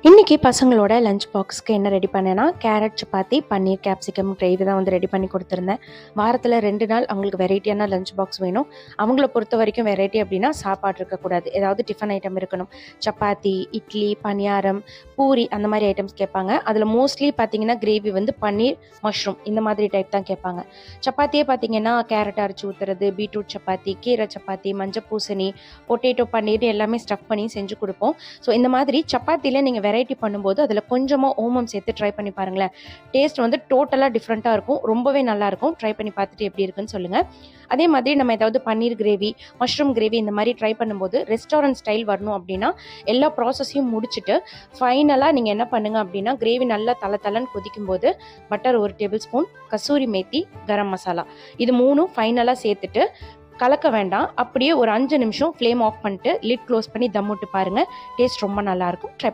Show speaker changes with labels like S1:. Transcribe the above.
S1: இன்றைக்கி பசங்களோட லஞ்ச் பாக்ஸ்க்கு என்ன ரெடி பண்ணேன்னா, கேரட் சப்பாத்தி, பன்னீர் கேப்சிகம் கிரேவி தான் வந்து ரெடி பண்ணி கொடுத்துருந்தேன். வாரத்தில் 2 நாள் அவங்களுக்கு வெரைட்டியான லஞ்ச் பாக்ஸ் வேணும். அவங்கள பொறுத்த வரைக்கும் வெரைட்டி அப்படின்னா சாப்பாடு இருக்கக்கூடாது, ஏதாவது டிஃபன் ஐட்டம் இருக்கணும். சப்பாத்தி, இட்லி, பணியாரம், பூரி அந்த மாதிரி ஐட்டம்ஸ் கேட்பாங்க. அதில் மோஸ்ட்லி பார்த்தீங்கன்னா கிரேவி வந்து பன்னீர், மஷ்ரூம் இந்த மாதிரி டைப் தான் கேட்பாங்க. சப்பாத்தியே பார்த்தீங்கன்னா கேரட் அரைச்சி ஊற்றுறது, பீட்ரூட் சப்பாத்தி, கீரை சப்பாத்தி, மஞ்சள் பூசணி, பொட்டேட்டோ பன்னீர் எல்லாமே ஸ்டஃப் பண்ணி செஞ்சு கொடுப்போம். ஸோ இந்த மாதிரி சப்பாத்தியில் நீங்கள் வெரைட்டி பண்ணும்போது அதில் கொஞ்சமாக ஓமம் சேர்த்து ட்ரை பண்ணி பாருங்களேன். டேஸ்ட் வந்து டோட்டலாக டிஃப்ரெண்ட்டாக இருக்கும். ரொம்பவே நல்லாயிருக்கும். ட்ரை பண்ணி பார்த்துட்டு எப்படி இருக்குன்னு சொல்லுங்கள். அதே மாதிரி நம்ம ஏதாவது பன்னீர் கிரேவி, மஷ்ரூம் கிரேவி இந்த மாதிரி ட்ரை பண்ணும்போது ரெஸ்டாரண்ட் ஸ்டைல் வரணும் அப்படின்னா எல்லா ப்ராசஸையும் முடிச்சுட்டு ஃபைனலாக நீங்கள் என்ன பண்ணுங்கள் அப்படின்னா, கிரேவி நல்லா தளன்னு கொதிக்கும் போது butter 1 tablespoon, kasuri methi, garam masala இது 3 ஃபைனலாக சேர்த்துட்டு கலக்க வேண்டாம். அப்படியே ஒரு 5 நிமிஷம் ஃப்ளேம் ஆஃப் பண்ணிட்டு லிட் க்ளோஸ் பண்ணி தம் விட்டு பாருங்கள். டேஸ்ட் ரொம்ப நல்லாயிருக்கும். ட்ரை